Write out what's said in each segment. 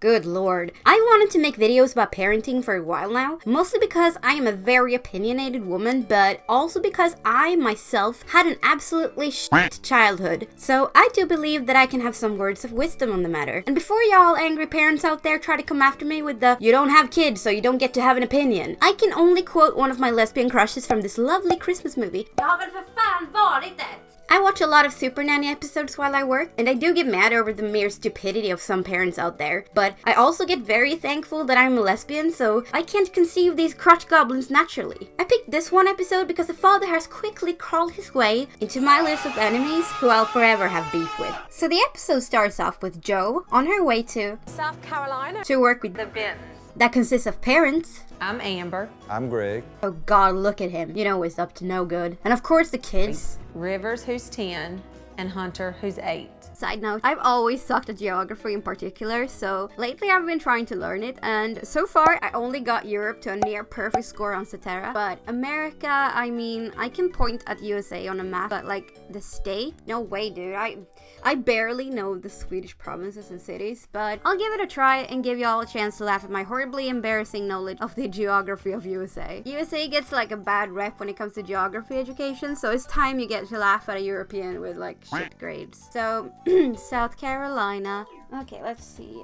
Good lord. I wanted to make videos about parenting for a while now, mostly because I am a very opinionated woman, but also because I myself had an absolutely shit childhood. So I do believe that I can have some words of wisdom on the matter. And before y'all angry parents out there try to come after me with the "you don't have kids so you don't get to have an opinion," I can only quote one of my lesbian crushes from this lovely Christmas movie. Jag har väl för fan varit det! I watch a lot of Supernanny episodes while I work, and I do get mad over the mere stupidity of some parents out there, but I also get very thankful that I'm a lesbian, so I can't conceive these crotch goblins naturally. I picked this one episode because the father has quickly crawled his way into my list of enemies who I'll forever have beef with. So the episode starts off with Jo on her way to South Carolina to work with the Bins. That consists of parents. I'm Amber. I'm Greg. Oh god, look at him. You know he's up to no good. And of course the kids. Rivers, who's 10, and Hunter, who's 8. Side note, I've always sucked at geography in particular, so lately I've been trying to learn it, and so far I only got Europe to a near perfect score on Cetera, but America, I mean, I can point at USA on a map, but like the state? No way, dude. I barely know the Swedish provinces and cities, but I'll give it a try and give y'all a chance to laugh at my horribly embarrassing knowledge of the geography of USA. USA gets like a bad rep when it comes to geography education, so it's time you get to laugh at a European with like shit grades. So, South Carolina. Okay, let's see.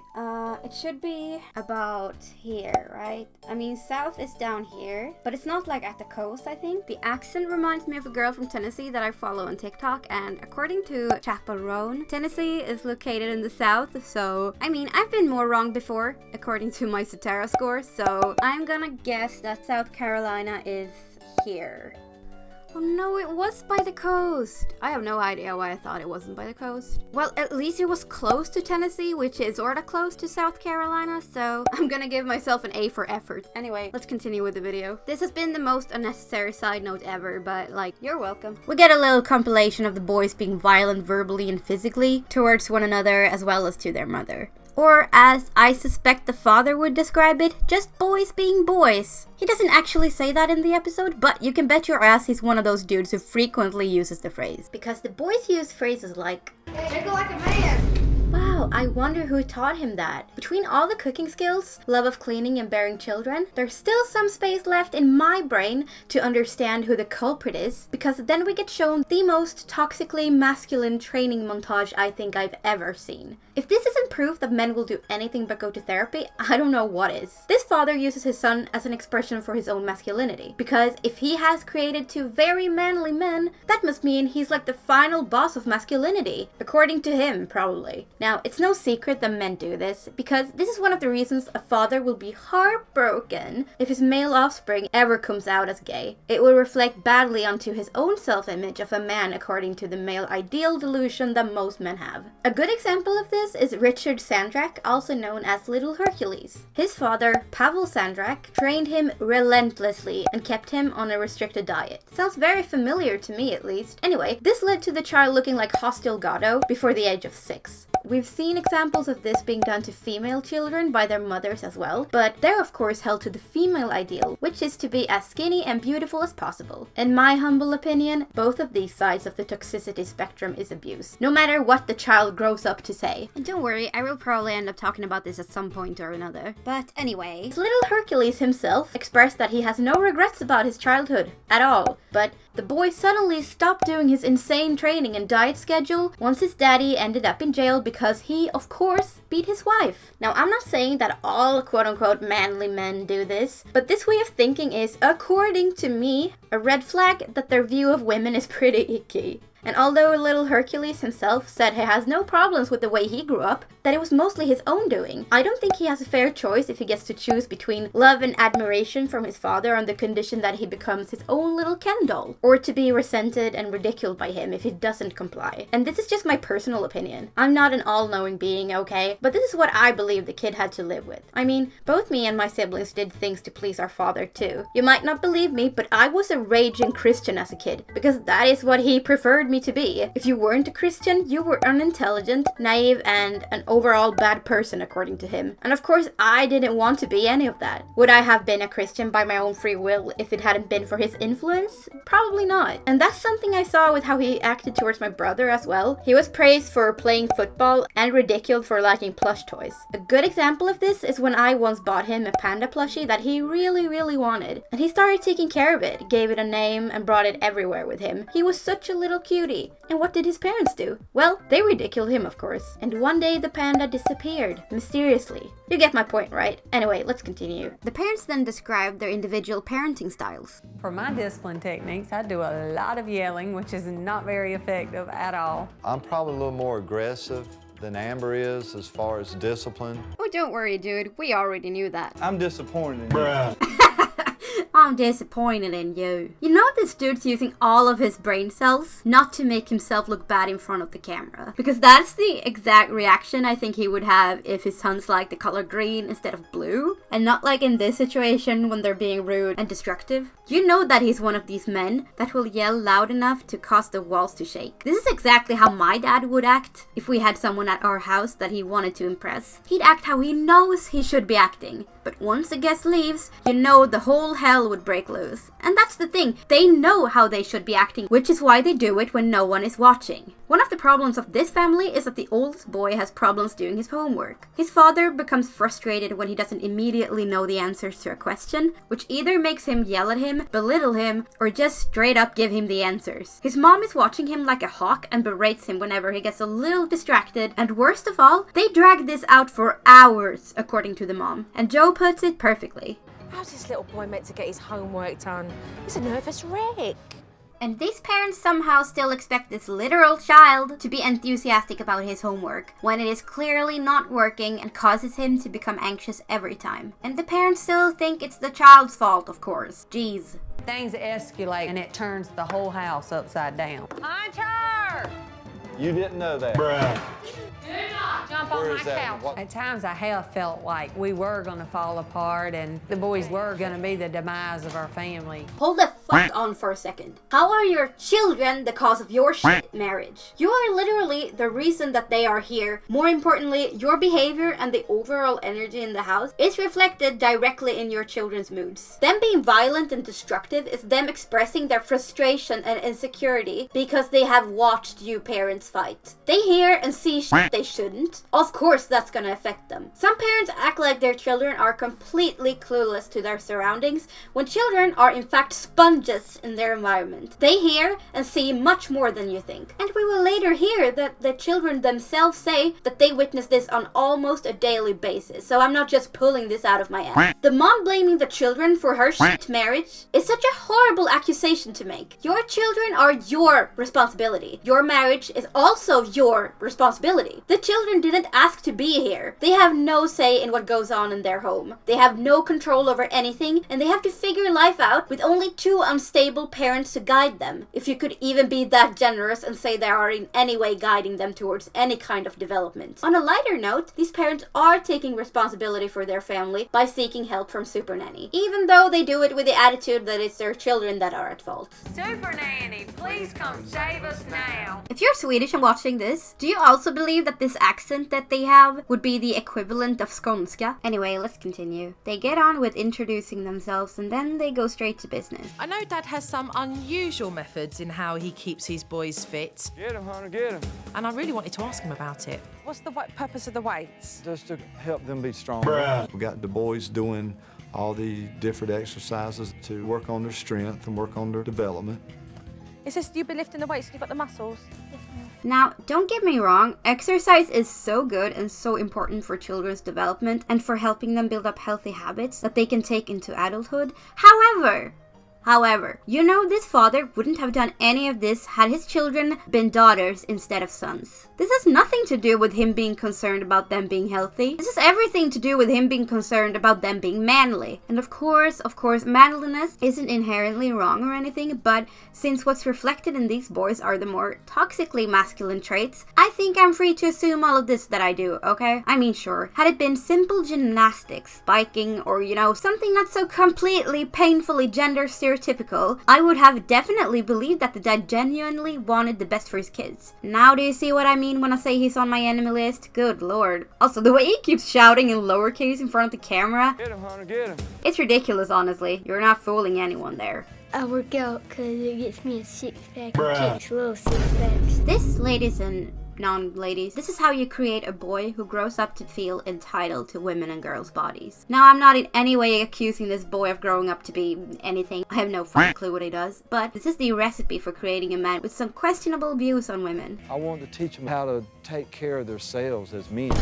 It should be about here, right? I mean, south is down here, but it's not like at the coast, I think. The accent reminds me of a girl from Tennessee that I follow on TikTok, and according to Chaperone, Tennessee is located in the south, so, I mean, I've been more wrong before, according to my Cetera score, so I'm gonna guess that South Carolina is here. Oh no, it was by the coast. I have no idea why I thought it wasn't by the coast. Well, at least it was close to Tennessee, which is sorta close to South Carolina, so I'm gonna give myself an A for effort. Anyway, let's continue with the video. This has been the most unnecessary side note ever, but like, you're welcome. We get a little compilation of the boys being violent verbally and physically towards one another as well as to their mother. Or, as I suspect the father would describe it, just boys being boys. He doesn't actually say that in the episode, but you can bet your ass he's one of those dudes who frequently uses the phrase. Because the boys use phrases like, "Make it like a man." Wow, I wonder who taught him that. Between all the cooking skills, love of cleaning and bearing children, there's still some space left in my brain to understand who the culprit is, because then we get shown the most toxically masculine training montage I think I've ever seen. If this isn't proof that men will do anything but go to therapy, I don't know what is. This father uses his son as an expression for his own masculinity, because if he has created two very manly men, that must mean he's like the final boss of masculinity, according to him, probably. Now, it's no secret that men do this, because this is one of the reasons a father will be heartbroken if his male offspring ever comes out as gay. It will reflect badly onto his own self-image of a man according to the male ideal delusion that most men have. A good example of this is Richard Sandrak, also known as Little Hercules. His father, Pavel Sandrak, trained him relentlessly and kept him on a restricted diet. Sounds very familiar to me, at least. Anyway, this led to the child looking like hostile Godot before the age of 6. We've seen examples of this being done to female children by their mothers as well, but they're of course held to the female ideal, which is to be as skinny and beautiful as possible. In my humble opinion, both of these sides of the toxicity spectrum is abuse, no matter what the child grows up to say. And don't worry, I will probably end up talking about this at some point or another. But anyway, Little Hercules himself expressed that he has no regrets about his childhood at all, but the boy suddenly stopped doing his insane training and diet schedule once his daddy ended up in jail because he, of course, beat his wife. Now, I'm not saying that all quote-unquote manly men do this, but this way of thinking is, according to me, a red flag that their view of women is pretty icky. And although Little Hercules himself said he has no problems with the way he grew up, that it was mostly his own doing, I don't think he has a fair choice if he gets to choose between love and admiration from his father on the condition that he becomes his own little Ken doll, or to be resented and ridiculed by him if he doesn't comply. And this is just my personal opinion. I'm not an all-knowing being, okay? But this is what I believe the kid had to live with. I mean, both me and my siblings did things to please our father too. You might not believe me, but I was a raging Christian as a kid, because that is what he preferred me to be. If you weren't a Christian, you were unintelligent, naive, and an overall bad person, according to him. And of course, I didn't want to be any of that. Would I have been a Christian by my own free will if it hadn't been for his influence? Probably not. And that's something I saw with how he acted towards my brother as well. He was praised for playing football and ridiculed for liking plush toys. A good example of this is when I once bought him a panda plushie that he really wanted. And he started taking care of it, gave it a name, and brought it everywhere with him. He was such a little cutie. And what did his parents do? Well, they ridiculed him, of course. And one day the panda disappeared, mysteriously. You get my point, right? Anyway, let's continue. The parents then described their individual parenting styles. For my discipline techniques, I do a lot of yelling, which is not very effective at all. I'm probably a little more aggressive than Amber is as far as discipline. Oh, don't worry, dude. We already knew that. I'm disappointed in you. I'm disappointed in you. You know this dude's using all of his brain cells not to make himself look bad in front of the camera. Because that's the exact reaction I think he would have if his sons like the color green instead of blue. And not like in this situation when they're being rude and destructive. You know that he's one of these men that will yell loud enough to cause the walls to shake. This is exactly how my dad would act if we had someone at our house that he wanted to impress. He'd act how he knows he should be acting. But once the guest leaves, you know the whole hell would break loose. And that's the thing, they know how they should be acting, which is why they do it when no one is watching. One of the problems of this family is that the oldest boy has problems doing his homework. His father becomes frustrated when he doesn't immediately know the answers to a question, which either makes him yell at him, belittle him, or just straight up give him the answers. His mom is watching him like a hawk and berates him whenever he gets a little distracted, and worst of all, they drag this out for hours, according to the mom. And Joe puts it perfectly. How's this little boy meant to get his homework done? He's a nervous wreck. And these parents somehow still expect this literal child to be enthusiastic about his homework, when it is clearly not working and causes him to become anxious every time. And the parents still think it's the child's fault, of course. Jeez. Things escalate and it turns the whole house upside down. Hunter! You didn't know that. Do not jump Where on is my that? couch. What- At times I have felt like we were gonna fall apart and the boys were gonna be the demise of our family. Hold the fuck on for a second. How are your children the cause of your shit marriage? You are literally the reason that they are here. More importantly, your behavior and the overall energy in the house is reflected directly in your children's moods. Them being violent and destructive is them expressing their frustration and insecurity because they have watched you parents fight. They hear and see shit they shouldn't. Of course that's gonna affect them. Some parents act like their children are completely clueless to their surroundings when children are in fact sponges in their environment. They hear and see much more than you think. And we will later hear that the children themselves say that they witness this on almost a daily basis. So I'm not just pulling this out of my ass. The mom blaming the children for her shit marriage is such a horrible accusation to make. Your children are your responsibility. Your marriage is also your responsibility. The children didn't ask to be here. They have no say in what goes on in their home. They have no control over anything, and they have to figure life out with only two unstable parents to guide them. If you could even be that generous and say they are in any way guiding them towards any kind of development. On a lighter note, these parents are taking responsibility for their family by seeking help from Supernanny, even though they do it with the attitude that it's their children that are at fault. Supernanny, please come save us now. If you're Swedish and watching this, do you also believe that this accent that they have would be the equivalent of skånska? Anyway, let's continue. They get on with introducing themselves and then they go straight to business. I know Dad has some unusual methods in how he keeps his boys fit, Get him, Hunter, get him. and I really wanted to ask him about it. What's the purpose of the weights? Just to help them be strong. We got the boys doing all the different exercises to work on their strength and work on their development. Is this you've been lifting the weights and you've got the muscles? Now, don't get me wrong, exercise is so good and so important for children's development and for helping them build up healthy habits that they can take into adulthood. However, you know this father wouldn't have done any of this had his children been daughters instead of sons. This has nothing to do with him being concerned about them being healthy. This has everything to do with him being concerned about them being manly. And of course, manliness isn't inherently wrong or anything, but since what's reflected in these boys are the more toxically masculine traits, I think I'm free to assume all of this that I do, okay? I mean, sure, had it been simple gymnastics, biking, or, something not so completely painfully gender stereotypical stereotypical, I would have definitely believed that the dad genuinely wanted the best for his kids. Now do you see what I mean when I say he's on my enemy list? Good lord. Also, the way he keeps shouting in lowercase in front of the camera, Get him, Hunter, get him. it's ridiculous, honestly. You're not fooling anyone there. I work out because it gets me a six-pack and keeps little six-packs. This, ladies and non-ladies, this is how you create a boy who grows up to feel entitled to women and girls' bodies. Now, I'm not in any way accusing this boy of growing up to be anything. I have no fucking clue what he does. But this is the recipe for creating a man with some questionable views on women. I want to teach them how to take care of themselves as men.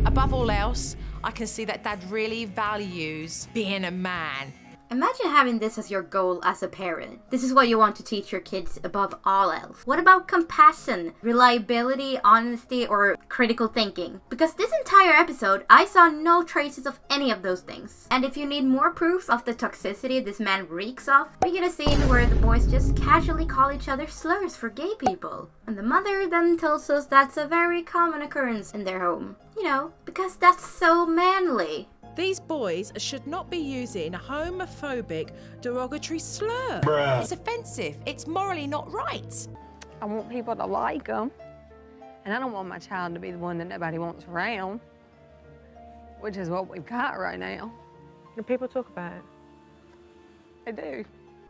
Above all else, I can see that Dad really values being a man. Imagine having this as your goal as a parent. This is what you want to teach your kids above all else. What about compassion, reliability, honesty, or critical thinking? Because this entire episode, I saw no traces of any of those things. And if you need more proof of the toxicity this man reeks of, we get a scene where the boys just casually call each other slurs for gay people. And the mother then tells us that's a very common occurrence in their home. You know, because that's so manly. These boys should not be using a homophobic, derogatory slur. It's offensive. It's morally not right. I want people to like them, and I don't want my child to be the one that nobody wants around, which is what we've got right now. Do people talk about it? They do.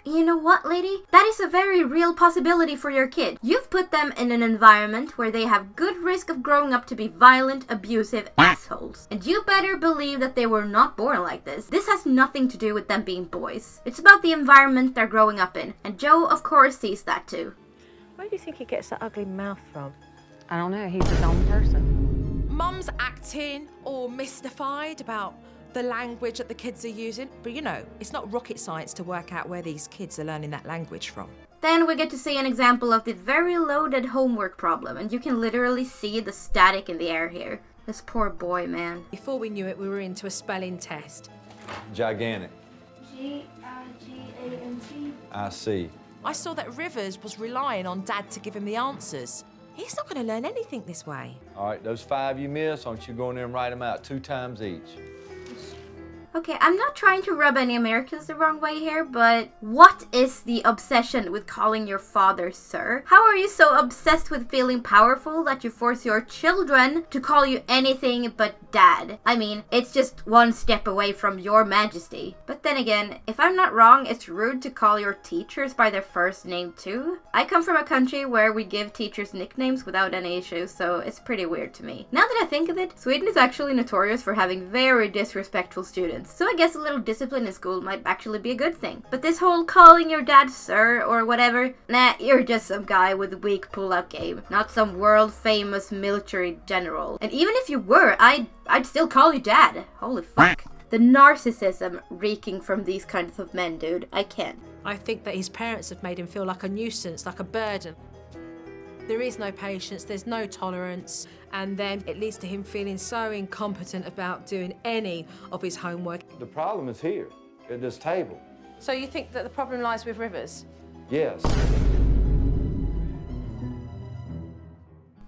You know what, lady? That is a very real possibility for your kid. You've put them in an environment where they have good risk of growing up to be violent, abusive assholes. And you better believe that they were not born like this. This has nothing to do with them being boys. It's about the environment they're growing up in. And Joe, of course, sees that too. Where do you think he gets that ugly mouth from? I don't know, he's his own person. Mum's acting all mystified about the language that the kids are using. But you know, it's not rocket science to work out where these kids are learning that language from. Then we get to see an example of the very loaded homework problem, and you can literally see the static in the air here. This poor boy, man. Before we knew it, we were into a spelling test. Gigantic. G-I-G-A-N-T. I see. I saw that Rivers was relying on Dad to give him the answers. He's not going to learn anything this way. All right, those 5 you missed, why don't you go in there and write them out 2 times each? Okay, I'm not trying to rub any Americans the wrong way here, but what is the obsession with calling your father sir? How are you so obsessed with feeling powerful that you force your children to call you anything but dad? I mean, it's just one step away from your majesty. But then again, if I'm not wrong, it's rude to call your teachers by their first name too. I come from a country where we give teachers nicknames without any issues, so it's pretty weird to me. Now that I think of it, Sweden is actually notorious for having very disrespectful students. So I guess a little discipline in school might actually be a good thing. But this whole calling your dad sir or whatever, nah, you're just some guy with a weak pull-out game, not some world-famous military general. And even if you were, I'd still call you dad. Holy fuck. The narcissism reeking from these kinds of men, dude. I can't. I think that his parents have made him feel like a nuisance, like a burden. There is no patience, there's no tolerance, and then it leads to him feeling so incompetent about doing any of his homework. The problem is here, at this table. So you think that the problem lies with Rivers? Yes.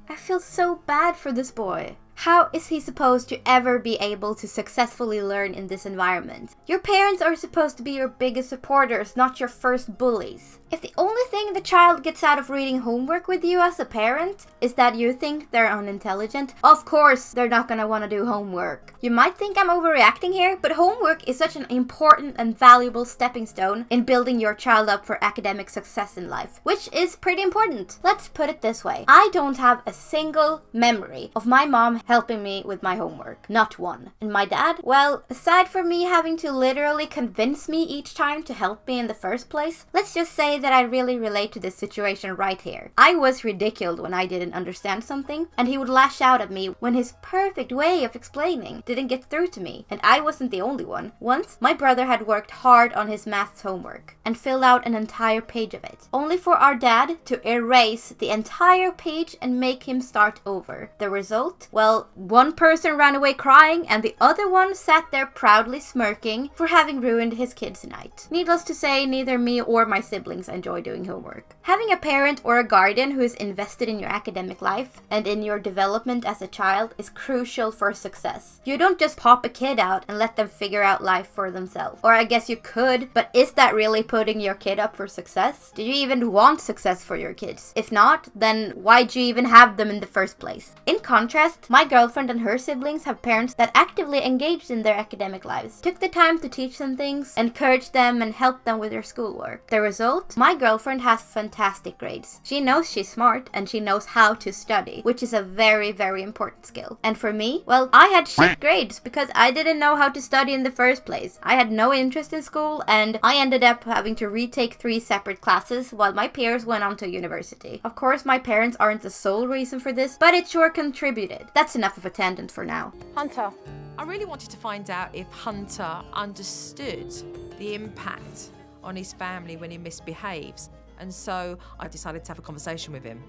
I feel so bad for this boy. How is he supposed to ever be able to successfully learn in this environment? Your parents are supposed to be your biggest supporters, not your first bullies. If the only thing the child gets out of reading homework with you as a parent is that you think they're unintelligent, of course they're not gonna want to do homework. You might think I'm overreacting here, but homework is such an important and valuable stepping stone in building your child up for academic success in life, which is pretty important. Let's put it this way. I don't have a single memory of my mom helping me with my homework. Not one. And my dad? Well, aside from me having to literally convince me each time to help me in the first place, let's just say that I really relate to this situation right here. I was ridiculed when I didn't understand something, and he would lash out at me when his perfect way of explaining didn't get through to me, and I wasn't the only one. Once, my brother had worked hard on his maths homework and filled out an entire page of it, only for our dad to erase the entire page and make him start over. The result? Well, while one person ran away crying and the other one sat there proudly smirking for having ruined his kid's night. Needless to say, neither me or my siblings enjoy doing homework. Having a parent or a guardian who is invested in your academic life and in your development as a child is crucial for success. You don't just pop a kid out and let them figure out life for themselves. Or I guess you could, but is that really putting your kid up for success? Do you even want success for your kids? If not, then why'd you even have them in the first place? In contrast, my girlfriend and her siblings have parents that actively engaged in their academic lives, took the time to teach them things, encouraged them, and helped them with their schoolwork. The result? My girlfriend has fantastic grades. She knows she's smart and she knows how to study, which is a very, very important skill. And for me, well, I had shit grades because I didn't know how to study in the first place. I had no interest in school and I ended up having to retake 3 separate classes while my peers went on to university. Of course, my parents aren't the sole reason for this, but it sure contributed. That's enough of a tangent for now. Hunter. I really wanted to find out if Hunter understood the impact on his family when he misbehaves. And so I decided to have a conversation with him.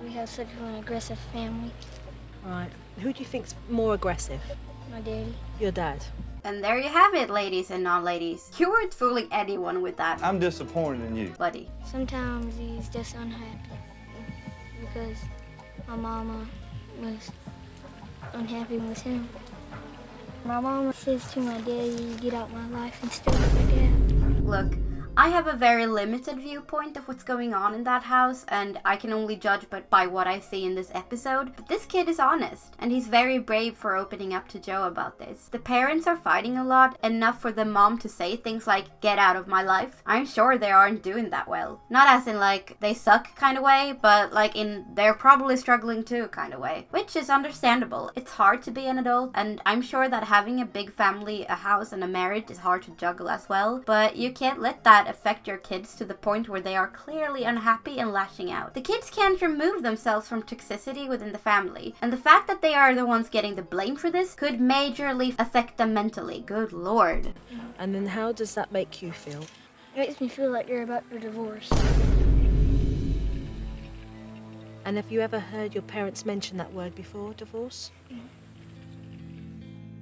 We have such an aggressive family. Right. Who do you think's more aggressive? My daddy. Your dad. And there you have it, ladies and non-ladies. You weren't fooling anyone with that, I'm disappointed in you. buddy. Sometimes he's just unhappy because my mama was unhappy with him. My mama says to my daddy, get out my life and stuff like that. Look, I have a very limited viewpoint of what's going on in that house, and I can only judge by what I see in this episode. But this kid is honest, and he's very brave for opening up to Joe about this. The parents are fighting a lot, enough for the mom to say things like, get out of my life. I'm sure they aren't doing that well. Not as in like, they suck kind of way, but like in, they're probably struggling too kind of way. Which is understandable. It's hard to be an adult, and I'm sure that having a big family, a house, and a marriage is hard to juggle as well. But you can't let that affect your kids to the point where they are clearly unhappy and lashing out. The kids can't remove themselves from toxicity within the family, and the fact that they are the ones getting the blame for this could majorly affect them mentally. Good lord. And then how does that make you feel? It makes me feel like you're about to divorce. And have you ever heard your parents mention that word before, divorce?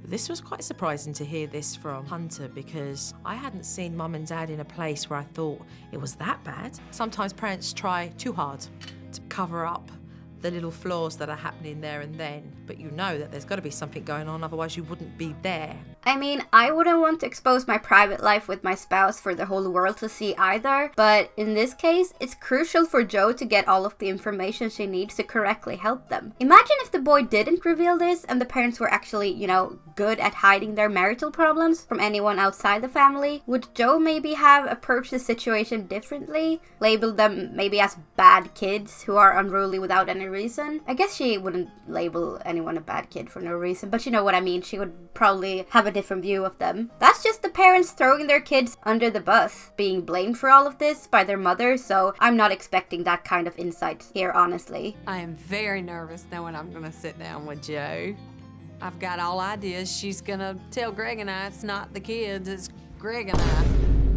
This was quite surprising to hear this from Hunter because I hadn't seen Mum and Dad in a place where I thought it was that bad. Sometimes parents try too hard to cover up the little flaws that are happening there and then, but you know that there's got to be something going on, otherwise you wouldn't be there. I mean, I wouldn't want to expose my private life with my spouse for the whole world to see either, but in this case, it's crucial for Joe to get all of the information she needs to correctly help them. Imagine if the boy didn't reveal this and the parents were actually, you know, good at hiding their marital problems from anyone outside the family. Would Joe maybe have approached the situation differently? Labeled them maybe as bad kids who are unruly without any reason? I guess she wouldn't label anyone a bad kid for no reason, but you know what I mean. She would probably have a different view of them. That's just the parents throwing their kids under the bus, being blamed for all of this by their mother, so I'm not expecting that kind of insight here, honestly. I am very nervous knowing I'm gonna sit down with Joe. I've got all ideas. She's gonna tell Greg and I it's not the kids, it's Greg and I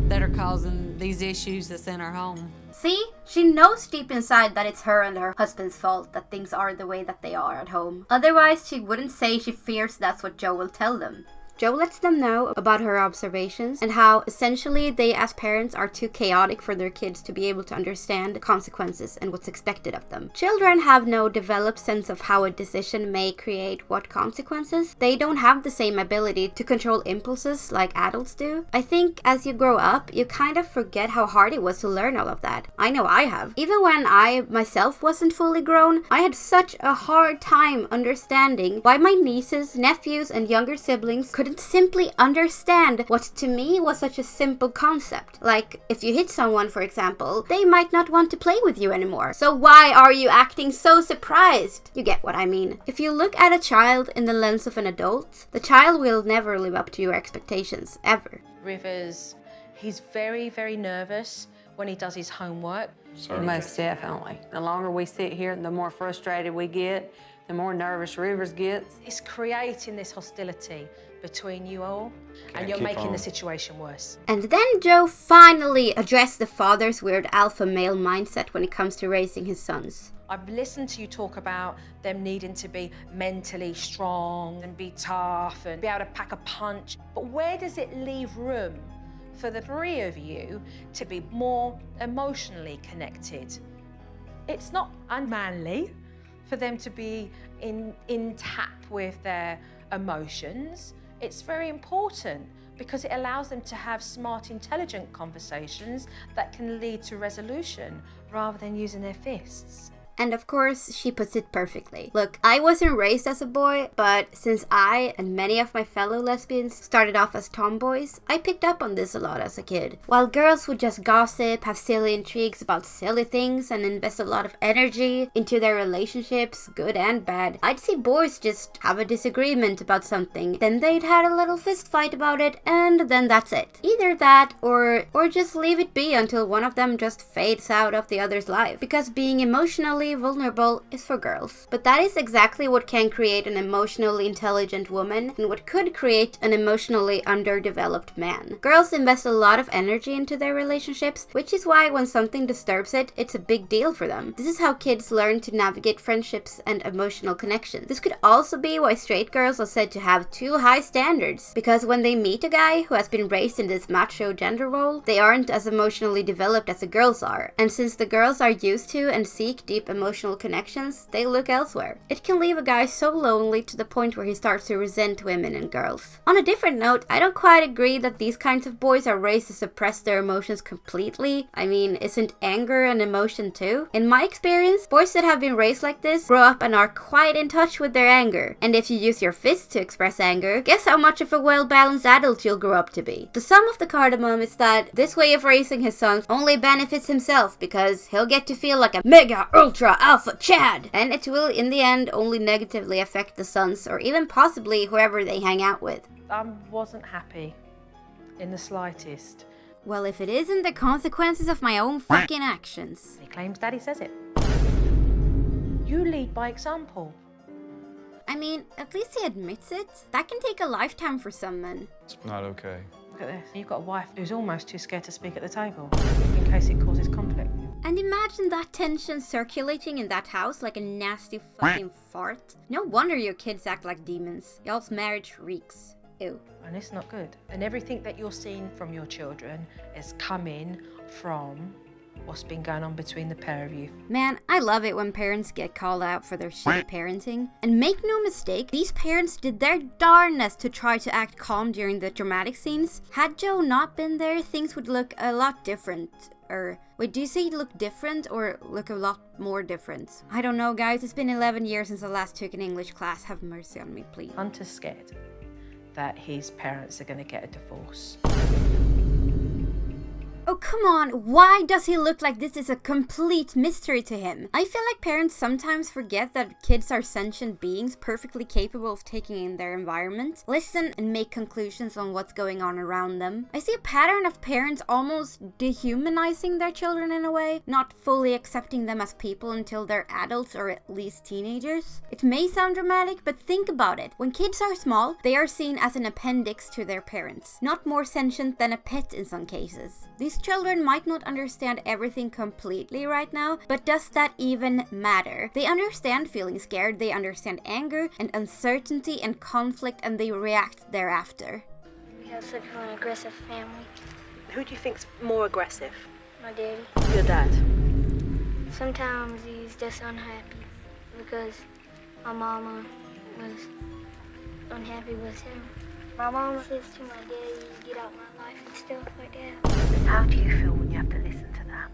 that are causing these issues that's in our home. See? She knows deep inside that it's her and her husband's fault that things are the way that they are at home. Otherwise, she wouldn't say she fears that's what Joe will tell them. Joe lets them know about her observations and how essentially they as parents are too chaotic for their kids to be able to understand the consequences and what's expected of them. Children have no developed sense of how a decision may create what consequences. They don't have the same ability to control impulses like adults do. I think as you grow up, you kind of forget how hard it was to learn all of that. I know I have. Even when I myself wasn't fully grown, I had such a hard time understanding why my nieces, nephews, and younger siblings couldn't simply understand what to me was such a simple concept. Like, if you hit someone, for example, they might not want to play with you anymore. So why are you acting so surprised? You get what I mean. If you look at a child in the lens of an adult, the child will never live up to your expectations, ever. Rivers, he's very, very nervous when he does his homework. Most definitely. The longer we sit here, the more frustrated we get, the more nervous Rivers gets. It's creating this hostility between you all, and you're making the situation worse. And then Joe finally addressed the father's weird alpha male mindset when it comes to raising his sons. I've listened to you talk about them needing to be mentally strong and be tough and be able to pack a punch. But where does it leave room for the three of you to be more emotionally connected? It's not unmanly for them to be in tap with their emotions. It's very important because it allows them to have smart, intelligent conversations that can lead to resolution rather than using their fists. And of course, she puts it perfectly. Look, I wasn't raised as a boy, but since I and many of my fellow lesbians started off as tomboys, I picked up on this a lot as a kid. While girls would just gossip, have silly intrigues about silly things, and invest a lot of energy into their relationships, good and bad, I'd see boys just have a disagreement about something, then they'd had a little fist fight about it, and then that's it. Either that, or just leave it be until one of them just fades out of the other's life. Because being emotionally vulnerable is for girls. But that is exactly what can create an emotionally intelligent woman and what could create an emotionally underdeveloped man. Girls invest a lot of energy into their relationships, which is why when something disturbs it, it's a big deal for them. This is how kids learn to navigate friendships and emotional connections. This could also be why straight girls are said to have too high standards, because when they meet a guy who has been raised in this macho gender role, they aren't as emotionally developed as the girls are. And since the girls are used to and seek deep emotional connections, they look elsewhere. It can leave a guy so lonely to the point where he starts to resent women and girls. On a different note, I don't quite agree that these kinds of boys are raised to suppress their emotions completely. I mean, isn't anger an emotion too? In my experience, boys that have been raised like this grow up and are quite in touch with their anger. And if you use your fists to express anger, guess how much of a well-balanced adult you'll grow up to be. The sum of the cardamom is that this way of raising his sons only benefits himself because he'll get to feel like a mega ultra alpha Chad, and it will in the end only negatively affect the sons or even possibly whoever they hang out with. I wasn't happy in the slightest. Well, if it isn't the consequences of my own fucking actions. He claims Daddy says it. You lead by example. I mean, at least he admits it. That can take a lifetime for some men. It's not okay. Look at this. You've got a wife who's almost too scared to speak at the table in case it causes conflict. And imagine that tension circulating in that house like a nasty fucking fart. No wonder your kids act like demons. Y'all's marriage reeks. Ew. And it's not good. And everything that you're seeing from your children is coming from what's been going on between the pair of you. Man, I love it when parents get called out for their shitty parenting. And make no mistake, these parents did their darnest to try to act calm during the dramatic scenes. Had Joe not been there, things would look a lot different. Wait, do you say look different or look a lot more different? I don't know, guys. It's been 11 years since I last took an English class. Have mercy on me, please. Hunter's scared that his parents are going to get a divorce. Oh, come on. Why does he look like this is a complete mystery to him? I feel like parents sometimes forget that kids are sentient beings perfectly capable of taking in their environment, listen and make conclusions on what's going on around them. I see a pattern of parents almost dehumanizing their children in a way, not fully accepting them as people until they're adults or at least teenagers. It may sound dramatic, but think about it. When kids are small, they are seen as an appendix to their parents, not more sentient than a pet in some cases. These children might not understand everything completely right now, but does that even matter? They understand feeling scared, they understand anger and uncertainty and conflict, and they react thereafter. We have such an aggressive family. Who do you think's more aggressive? My daddy. Your dad. Sometimes he's just unhappy because my mama was unhappy with him. My mama says to my daddy, get out my life and stuff like that. How do you feel when you have to listen to that?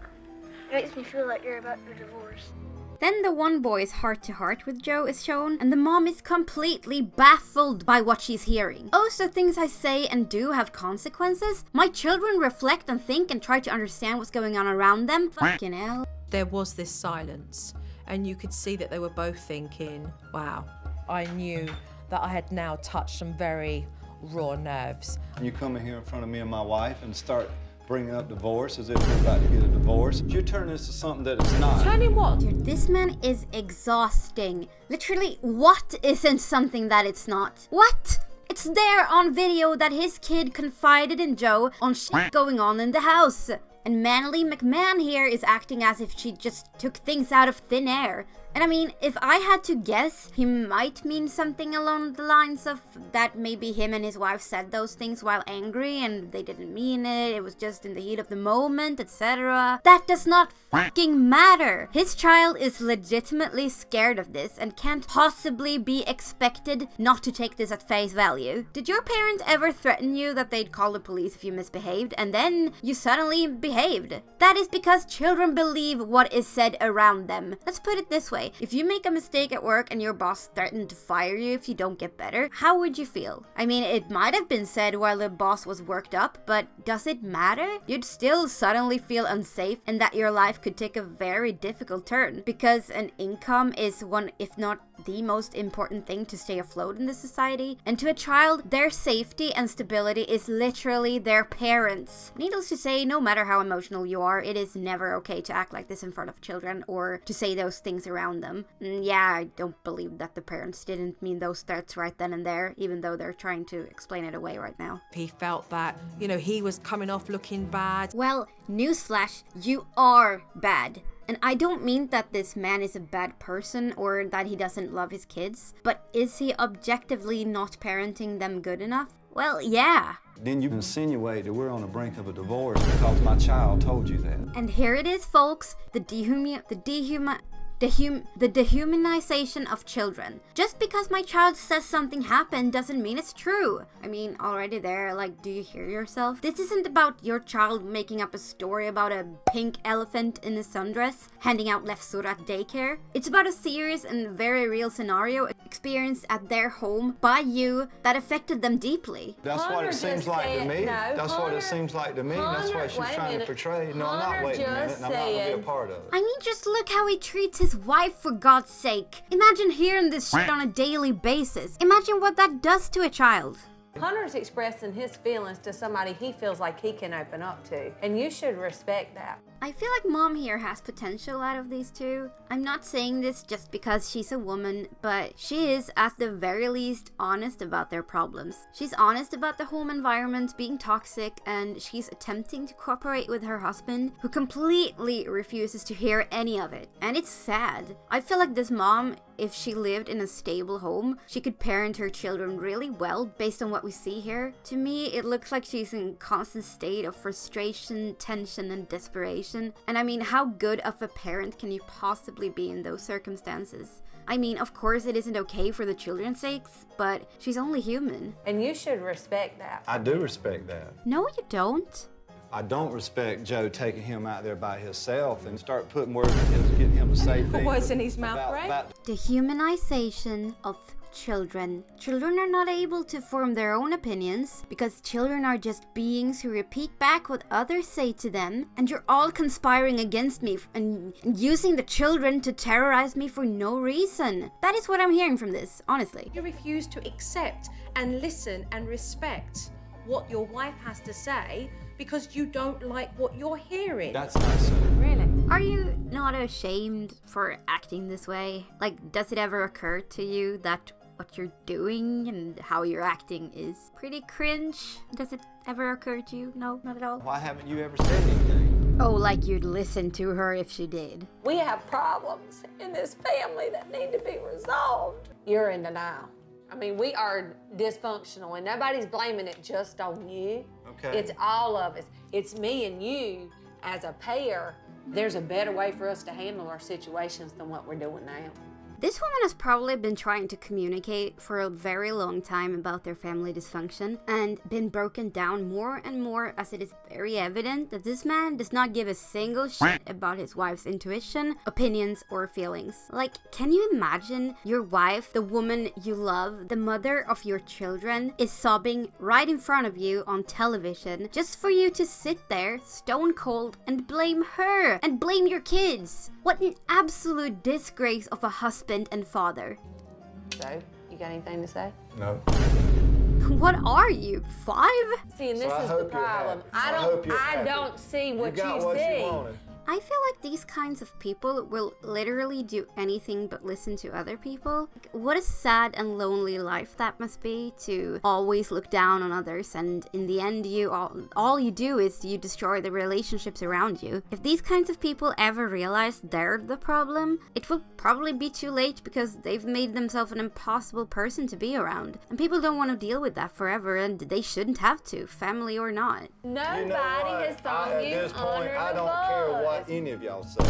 It makes me feel like you're about to divorce. Then the one boy's heart-to-heart with Joe is shown, and the mom is completely baffled by what she's hearing. Oh, so things I say and do have consequences? My children reflect and think and try to understand what's going on around them? Fucking hell. There was this silence, and you could see that they were both thinking, wow. I knew that I had now touched some very raw nerves. You come in here in front of me and my wife and start bringing up divorce as if we're about to get a divorce. You turn this to something that it's not. Turning what? Dude, this man is exhausting. Literally, what isn't something that it's not? What? It's there on video that his kid confided in Joe on shit going on in the house. And Manly McMahon here is acting as if she just took things out of thin air. And I mean, if I had to guess, he might mean something along the lines of that maybe him and his wife said those things while angry and they didn't mean it was just in the heat of the moment, etc. That does not fucking matter. His child is legitimately scared of this and can't possibly be expected not to take this at face value. Did your parents ever threaten you that they'd call the police if you misbehaved and then you suddenly behaved? That is because children believe what is said around them. Let's put it this way. If you make a mistake at work and your boss threatened to fire you if you don't get better, how would you feel? I mean, it might have been said while the boss was worked up, but does it matter? You'd still suddenly feel unsafe and that your life could take a very difficult turn because an income is one, if not the most important thing to stay afloat in this society. And to a child, their safety and stability is literally their parents. Needless to say, no matter how emotional you are, it is never okay to act like this in front of children or to say those things around them. Yeah, I don't believe that the parents didn't mean those threats right then and there, even though they're trying to explain it away right now. He felt that, you know, he was coming off looking bad. Well, newsflash, you are bad. And I don't mean that this man is a bad person or that he doesn't love his kids, but is he objectively not parenting them good enough? Well, yeah. Then you insinuate that we're on the brink of a divorce because my child told you that. And here it is, folks, the dehumanization of children. Just because my child says something happened doesn't mean it's true. I mean, already there, like, do you hear yourself? This isn't about your child making up a story about a pink elephant in a sundress handing out lefsura at daycare. It's about a serious and very real scenario experienced at their home by you that affected them deeply. That's what it seems like to me. That's what it seems like to me. That's what she's trying to portray. No, I'm not waiting a minute, and I'm not going to be a part of it. I mean, just look how he treats his wife, for God's sake. Imagine hearing this shit on a daily basis. Imagine what that does to a child. Hunter's expressing his feelings to somebody he feels like he can open up to, and you should respect that. I feel like mom here has potential out of these two. I'm not saying this just because she's a woman, but she is at the very least honest about their problems. She's honest about the home environment being toxic, and she's attempting to cooperate with her husband, who completely refuses to hear any of it. And it's sad. I feel like this mom, if she lived in a stable home, she could parent her children really well based on what we see here. To me, it looks like she's in a constant state of frustration, tension, and desperation. And I mean, how good of a parent can you possibly be in those circumstances? I mean, of course it isn't okay for the children's sakes, but she's only human. And you should respect that. I do respect that. No, you don't. I don't respect Joe taking him out there by himself and start putting words in his, getting him to say things. Words in his mouth, right? Dehumanization of children. Children are not able to form their own opinions because children are just beings who repeat back what others say to them, and you're all conspiring against me and using the children to terrorize me for no reason. That is what I'm hearing from this, honestly. You refuse to accept and listen and respect what your wife has to say because you don't like what you're hearing. That's not so. Really? Are you not ashamed for acting this way? Like, does it ever occur to you that what you're doing and how you're acting is pretty cringe? Does it ever occur to you? No, not at all? Why haven't you ever said anything? Oh, like you'd listen to her if she did. We have problems in this family that need to be resolved. You're in denial. I mean, we are dysfunctional, and nobody's blaming it just on you. Okay. It's all of us. It's me and you as a pair. There's a better way for us to handle our situations than what we're doing now. This woman has probably been trying to communicate for a very long time about their family dysfunction and been broken down more and more, as it is very evident that this man does not give a single shit about his wife's intuition, opinions, or feelings. Like, can you imagine your wife, the woman you love, the mother of your children, is sobbing right in front of you on television just for you to sit there stone cold and blame her and blame your kids? What an absolute disgrace of a husband and father. So, you got anything to say? No. What are you, 5? See, and this is the problem. I don't see what you see. I feel like these kinds of people will literally do anything but listen to other people. Like, what a sad and lonely life that must be, to always look down on others, and in the end all you do is you destroy the relationships around you. If these kinds of people ever realize they're the problem, it will probably be too late, because they've made themselves an impossible person to be around. And people don't want to deal with that forever, and they shouldn't have to, family or not. Nobody has thrown you At this point, under I the don't care bus. what any of y'all say.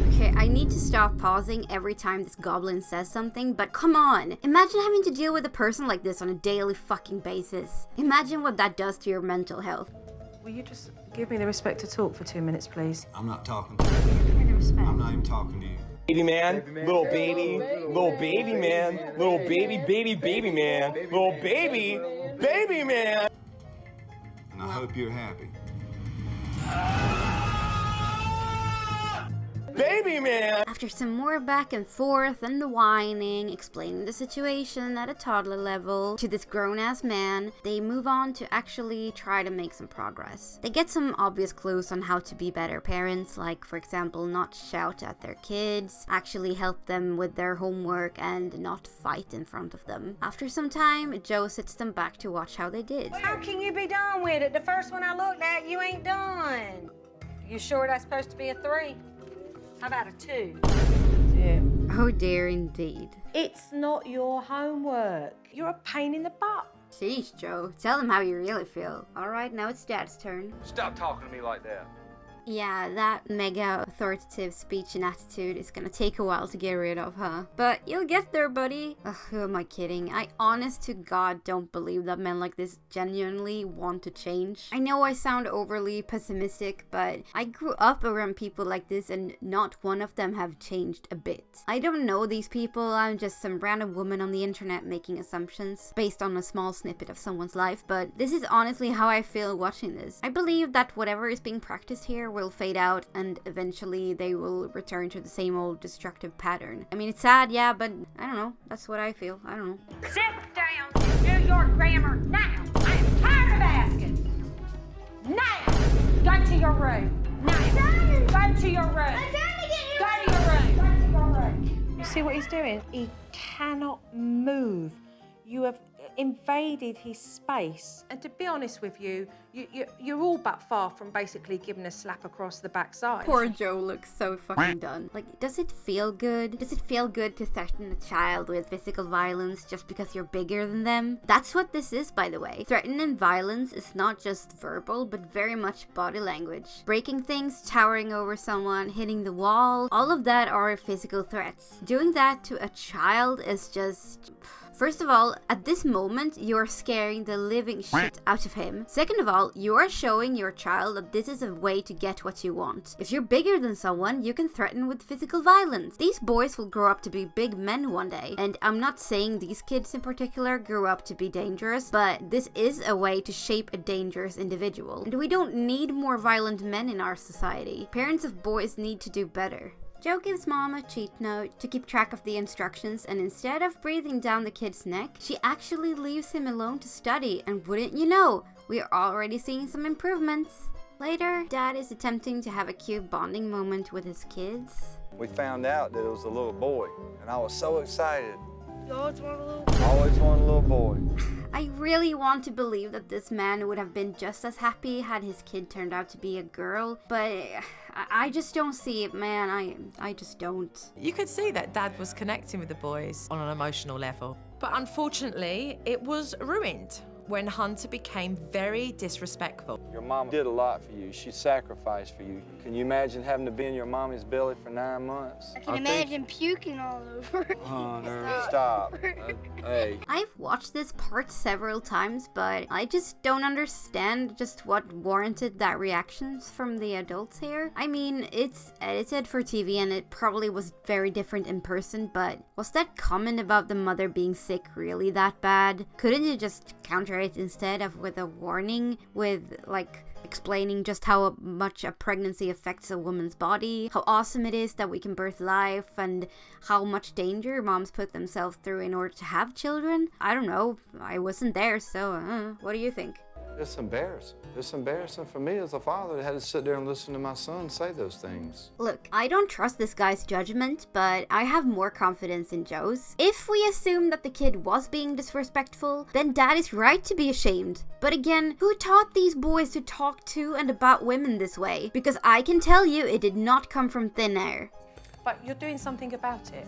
Okay, I need to stop pausing every time this goblin says something, but come on! Imagine having to deal with a person like this on a daily fucking basis. Imagine what that does to your mental health. Will you just give me the respect to talk for 2 minutes, please? I'm not talking to you. Give me the respect. I'm not even talking to you. Baby man, little baby man, little baby, baby man, little baby man. And I hope you're happy. Baby man! After some more back and forth and whining, explaining the situation at a toddler level to this grown-ass man, they move on to actually try to make some progress. They get some obvious clues on how to be better parents, like for example not shout at their kids, actually help them with their homework, and not fight in front of them. After some time, Joe sits them back to watch how they did. How can you be done with it? The first one I looked at, you ain't done. You sure that's supposed to be a 3? How about a 2? Yeah. Oh dear indeed. It's not your homework. You're a pain in the butt. Sheesh, Joe. Tell them how you really feel. Alright, now it's Dad's turn. Stop talking to me like that. Yeah, that mega authoritative speech and attitude is gonna take a while to get rid of, huh? But you'll get there, buddy. Ugh, who am I kidding? I honest to God don't believe that men like this genuinely want to change. I know I sound overly pessimistic, but I grew up around people like this and not one of them have changed a bit. I don't know these people, I'm just some random woman on the internet making assumptions based on a small snippet of someone's life, but this is honestly how I feel watching this. I believe that whatever is being practiced here will fade out, and eventually they will return to the same old destructive pattern. I mean, it's sad, yeah, but I don't know. That's what I feel. I don't know. Sit down and do your grammar now. I am tired of asking. Now, go to your room. Now, go to your room. Go to your room. Go to your room. You see what he's doing? He cannot move. You have invaded his space. And to be honest with you, you're all but far from basically giving a slap across the backside. Poor Joe looks so fucking done. Like, does it feel good? Does it feel good to threaten a child with physical violence just because you're bigger than them? That's what this is, by the way. Threatening violence is not just verbal, but very much body language. Breaking things, towering over someone, hitting the wall, all of that are physical threats. Doing that to a child is just... First of all, at this moment, you're scaring the living shit out of him. Second of all, you are showing your child that this is a way to get what you want. If you're bigger than someone, you can threaten with physical violence. These boys will grow up to be big men one day. And I'm not saying these kids in particular grew up to be dangerous, but this is a way to shape a dangerous individual. And we don't need more violent men in our society. Parents of boys need to do better. Joe gives Mom a cheat note to keep track of the instructions, and instead of breathing down the kid's neck, she actually leaves him alone to study, and wouldn't you know, we are already seeing some improvements. Later, Dad is attempting to have a cute bonding moment with his kids. We found out that it was a little boy, and I was so excited. You always want a little boy? Always wanted a little boy. I really want to believe that this man would have been just as happy had his kid turned out to be a girl, but I just don't see it, man. I just don't. You could see that Dad was connecting with the boys on an emotional level. But unfortunately, it was ruined when Hunter became very disrespectful. Your mom did a lot for you. She sacrificed for you. Can you imagine having to be in your mommy's belly for 9 months? I can imagine puking all over. Hunter, stop. Hey. I've watched this part several times, but I just don't understand just what warranted that reactions from the adults here. I mean, it's edited for TV and it probably was very different in person, but was that comment about the mother being sick really that bad? Couldn't you just counter it instead of with a warning, with like explaining just how much a pregnancy affects a woman's body, how awesome it is that we can birth life, and how much danger moms put themselves through in order to have children? I don't know, I wasn't there, so what do you think? It's embarrassing. It's embarrassing for me as a father that had to sit there and listen to my son say those things. Look, I don't trust this guy's judgment, but I have more confidence in Joe's. If we assume that the kid was being disrespectful, then dad is right to be ashamed. But again, who taught these boys to talk to and about women this way? Because I can tell you it did not come from thin air. But you're doing something about it,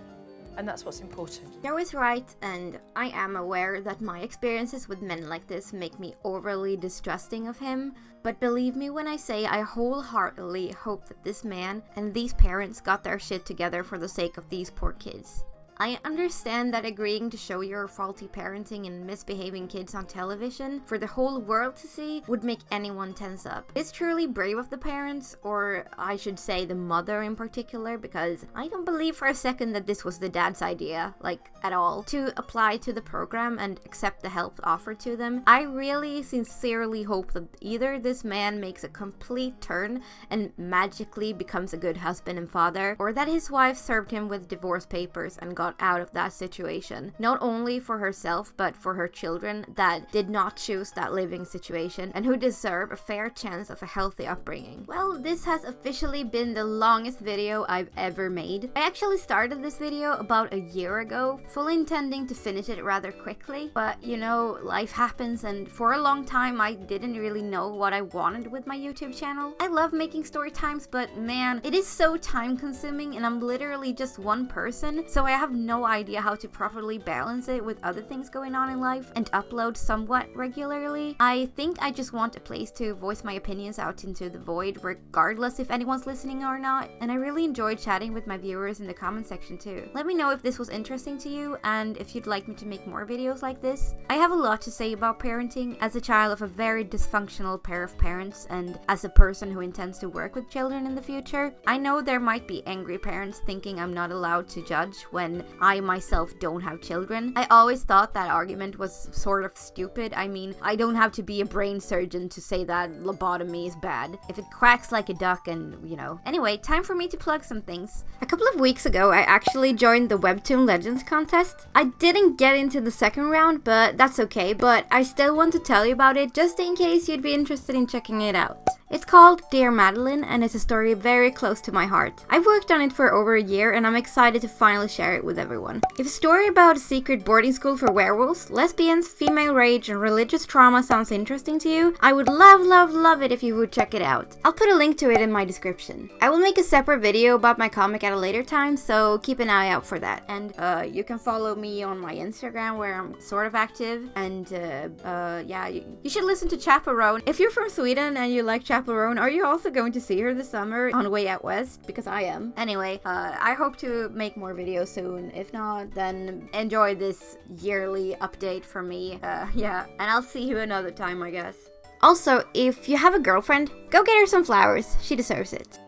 and that's what's important. Joe is right, and I am aware that my experiences with men like this make me overly distrusting of him, but believe me when I say I wholeheartedly hope that this man and these parents got their shit together for the sake of these poor kids. I understand that agreeing to show your faulty parenting and misbehaving kids on television for the whole world to see would make anyone tense up. It's truly brave of the parents, or I should say the mother in particular, because I don't believe for a second that this was the dad's idea, like at all, to apply to the program and accept the help offered to them. I really sincerely hope that either this man makes a complete turn and magically becomes a good husband and father, or that his wife served him with divorce papers and got out of that situation, not only for herself but for her children that did not choose that living situation and who deserve a fair chance of a healthy upbringing. Well, this has officially been the longest video I've ever made. I actually started this video about a year ago, fully intending to finish it rather quickly, but you know, life happens, and for a long time I didn't really know what I wanted with my YouTube channel. I love making story times, but man, it is so time consuming and I'm literally just one person, so I have no idea how to properly balance it with other things going on in life and upload somewhat regularly. I think I just want a place to voice my opinions out into the void, regardless if anyone's listening or not, and I really enjoyed chatting with my viewers in the comment section too. Let me know if this was interesting to you and if you'd like me to make more videos like this. I have a lot to say about parenting as a child of a very dysfunctional pair of parents and as a person who intends to work with children in the future. I know there might be angry parents thinking I'm not allowed to judge when I myself don't have children. I always thought that argument was sort of stupid. I mean, I don't have to be a brain surgeon to say that lobotomy is bad. If it quacks like a duck and, you know. Anyway, time for me to plug some things. A couple of weeks ago, I actually joined the Webtoon Legends contest. I didn't get into the second round, but that's okay. But I still want to tell you about it just in case you'd be interested in checking it out. It's called Dear Madeline and it's a story very close to my heart. I've worked on it for over a year and I'm excited to finally share it with everyone. If a story about a secret boarding school for werewolves, lesbians, female rage and religious trauma sounds interesting to you, I would love it if you would check it out. I'll put a link to it in my description. I will make a separate video about my comic at a later time, so keep an eye out for that. And you can follow me on my Instagram where I'm sort of active, and yeah, you should listen to Chaperone. If you're from Sweden and you like Chaperone, are you also going to see her this summer on Way Out West? Because I am. Anyway, I hope to make more videos soon. If not, then enjoy this yearly update from me. Yeah, and I'll see you another time, I guess. Also, if you have a girlfriend, go get her some flowers. She deserves it.